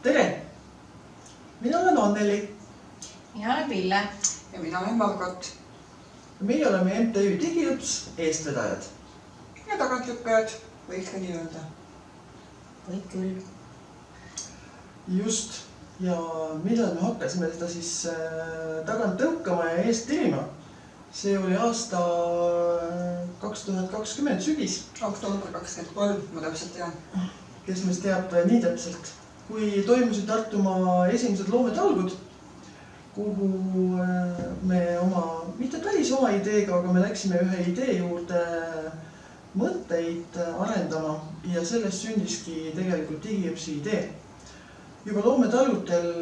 Tere! Mina olen Anneli. Mina olen Pille. Ja mina olen Margot. Meie oleme MTÜ Digiõps eestvedajad. Ja tagantlükkajad, võiks ka nii öelda. Võib küll. Just. Ja millal me hakkasime seda siis tagant tõukama ja eest tirima? See oli aasta 2020 sügis. Oktoober 23, ma täpselt tean. Kes meist teab nii täpselt. Kui toimusid Tartumaa esimesed loometalgud, kuhu me mitte päris oma ideega, aga me läksime ühe idee juurde mõtteid arendama ja sellest sündiski tegelikult Digiõpsi idee. Juba loometalgutel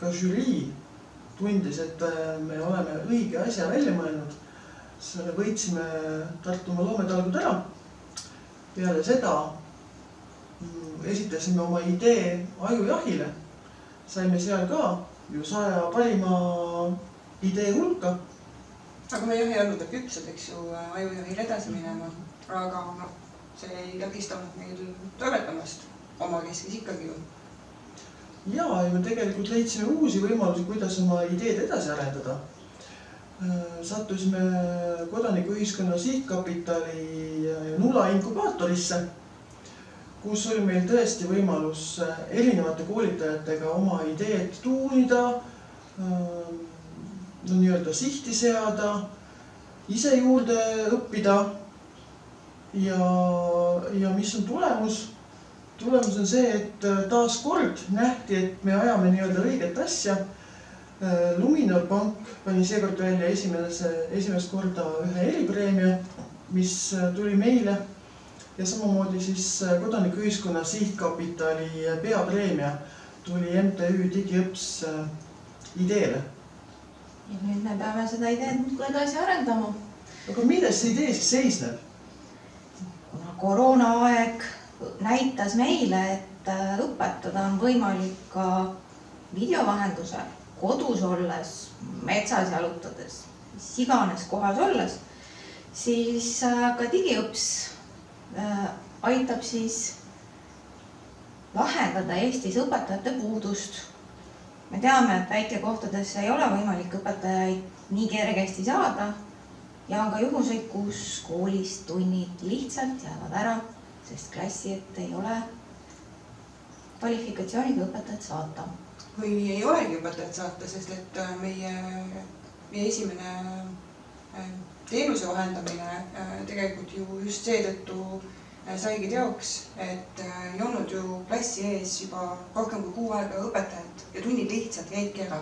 ka žürii tundis, et me oleme õige asja välja mõelnud. Võitsime Tartumaa loometalgud ära. Peale seda esitasime oma idee Ajujahile. Saime seal ka ju 100 parima idee hulka. Aga me ei olnud küpsed, eks ju, Ajujahil edasi minema. Aga see ei takistanud meil toimetamast oma keskis ikkagi ju. Ja me tegelikult leidsime uusi võimalusi, kuidas oma ideed edasi arendada. Sattusime Kodanikuühiskonna Sihtkapitali Nula inkubaatorisse, kus oli meil tõesti võimalus erinevate koolitajatega oma ideed tuunida, nii-öelda sihti seada, ise juurde õppida. Ja mis on tulemus? Tulemus on see, et taas kord nähti, et me ajame nii-öelda õiget asja. Luminor Pank pani seekord välja esimest korda ühe eripreemia, mis tuli meile. Ja samamoodi siis Kodanikuühiskonna Sihtkapitali peapreemia tuli MTÜ Digiõps ideele. Ja nüüd me peame seda ideed edasi arendama. Aga milles see idee siis seisneb? Kuna koroonaaeg näitas meile, et õpetada on võimalik ka videovahendusel, kodus olles, metsas jalutades, mis iganes kohas olles, siis ka Digiõps aitab siis lahendada Eestis õpetajate puudust. Me teame, et väikekohtadesse ei ole võimalik õpetajaid nii kergesti saada ja on ka juhuseid, kus koolis tunnid lihtsalt jäävad ära, sest klassi ette ei ole kvalifikatsiooniga õpetajat saata. Või ei olegi õpetajat saata, sest et meie esimene teenuse vahendamine tegelikult ju just seetõttu saigi teoks, et ei olnud ju klassi ees juba rohkem kui 6 aega õpetajat ja tunnid lihtsalt jäidki ära.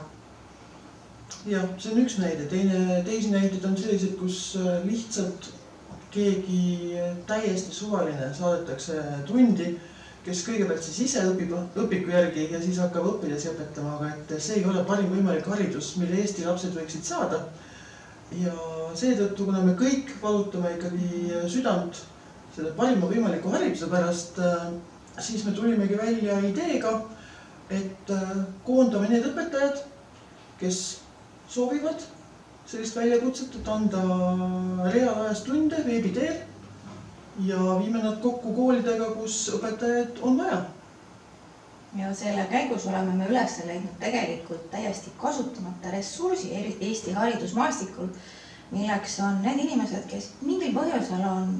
Jah, see on üks näide. Teisi näideid on sellised, kus lihtsalt keegi täiesti suvaline saadetakse tundi, kes kõigepealt siis ise õpib õpiku järgi ja siis hakkab õpilasi õpetama, aga et see ei ole parim võimalik haridus, mille Eesti lapsed võiksid saada. Ja seetõttu, kuna me kõik valutame ikkagi südant selle parima võimaliku hariduse pärast, siis me tulimegi välja ideega, et koondame need õpetajad, kes soovivad sellist väljakutset, et anda reaalajas tunde veebi teel ja viime nad kokku koolidega, kus õpetajaid on vaja. Ja selle käigus oleme me üles leidnud tegelikult täiesti kasutamata ressursi Eesti haridusmaastikul, milleks on need inimesed, kes mingil põhjusel on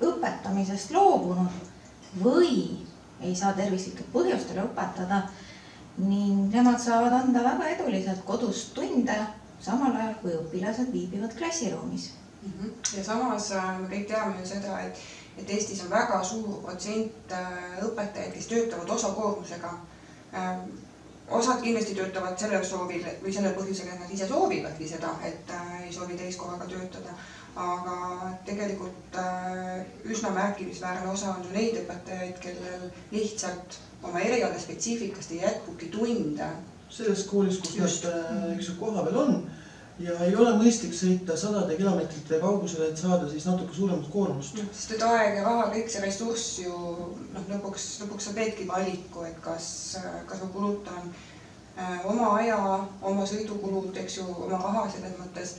õpetamisest loobunud või ei saa tervislikel põhjustel õpetada ning nemad saavad anda väga eduliselt kodus tunde samal ajal, kui õpilased viibivad klassiruumis. Ja samas me kõik teame ju seda, et Eestis on väga suur protsent õpetajaid, kes töötavad osakoormusega. Osad kindlasti töötavad sellel soovil või sellel põhjusel, et nad ise soovivadki seda, et ei soovi täiskohaga töötada. Aga tegelikult üsna märkimisväärne osa on ju neid õpetajaid, kellel lihtsalt oma eriala spetsiifikast ei jätkuki tunde. Selles koolis, kus nad koha peal on ja ei ole mõistlik sõita 100 kilomeetrite kaugusele, et saada siis natuke suuremat koormust. Sest et aeg ja raha, kõik see ressurss ju lõpuks sa teedki valiku, et kas ma kulutan oma aja, oma sõidukulud, eks ju, oma raha selles mõttes,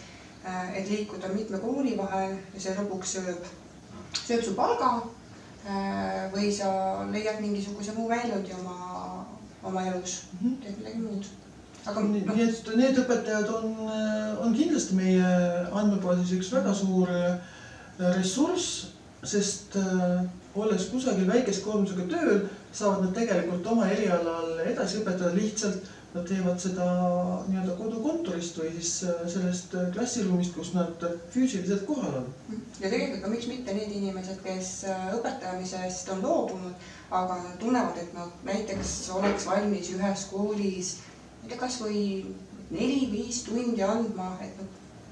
et liikuda mitme kooli vahel ja see lõpuks sööb su palga või sa leiad mingisuguse muu väljundi oma oma elus, teed midagi muud. Aga nii et need õpetajad on kindlasti meie andmebaasis üks väga suur ressurss, sest olles kusagil väikese koormusega tööl, saavad nad tegelikult oma erialal edasi õpetada lihtsalt. Nad teevad seda nii-öelda kodukontorist või siis sellest klassiruumist, kus nad füüsiliselt kohal on. Ja tegelikult ka miks mitte need inimesed, kes õpetamisest on loobunud, aga tunnevad, et nad näiteks oleks valmis ühes koolis kas või 4-5 tundi andma, et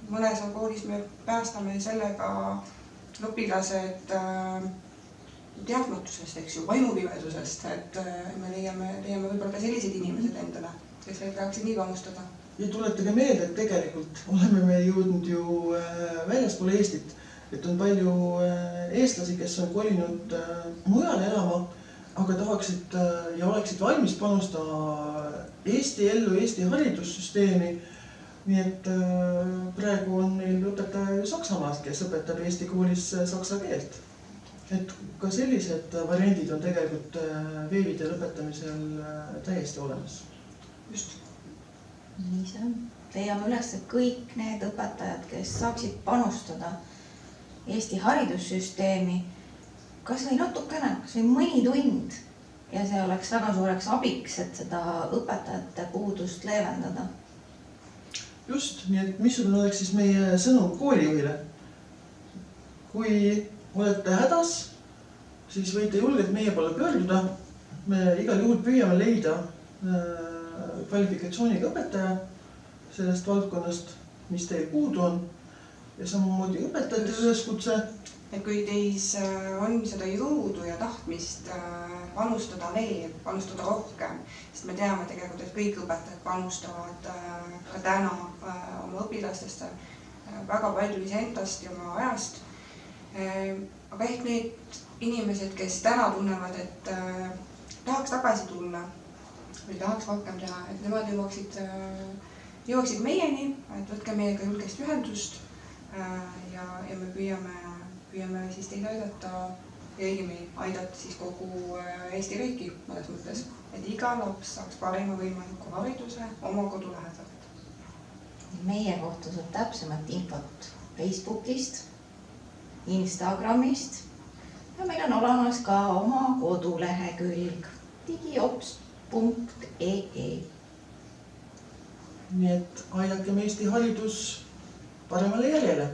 mõnes koolis me päästame sellega õpilased teadmatusest, eks ju, vaimupimedusest, et me leiame võib-olla ka sellised inimesed endale, kes tahaksid nii panustada. Ja tuletage meelde, et tegelikult oleme me jõudnud ju väljaspool Eestit, et on palju eestlasi, kes on kolinud mujale elama, aga tahaksid ja oleksid valmis panustama Eesti ellu, Eesti haridussüsteemi. Nii et praegu on meil õpetaja Saksamaalt, kes õpetab Eesti koolis saksa keelt. Et ka sellised variandid on tegelikult veebidel õpetamisel täiesti olemas. Just. Nii see on. Leiame üles kõik need õpetajad, kes saaksid panustada Eesti haridussüsteemi kas või natukene, kas või mõni tund ja see oleks väga suureks abiks, et seda õpetajate puudust leevendada. Just, nii et missugune oleks siis meie sõnum koolijuhile? Kui olete hädas, siis võite julgelt meie poole pöörduda. Me igal juhul püüame leida kvalifikatsiooniga õpetaja sellest valdkonnast, mis teil puudu on. Ja samamoodi õpetajate üleskutse. Et kui teis on seda jõudu ja tahtmist panustada veel, panustada rohkem, sest me teame tegelikult, et kõik õpetajad panustavad ka täna oma õpilastesse väga palju iseendast ja oma ajast. Aga ehk need inimesed, kes täna tunnevad, et tahaks tagasi tulla või tahaks rohkem teha, et nemad jõuaksid meieni, et võtke meiega julgest ühendust ja me püüame siis teid aidata ja õigemi aidata siis kogu Eesti riiki mõnes mõttes, et iga laps saaks parima võimaliku hariduse oma kodu lähedalt. Meie kohta saab täpsemat infot Facebookist, Instagramist ja meil on olemas ka oma kodulehekülg digiops.ee. Nii et aidakem Eesti haridus paremale jäljele.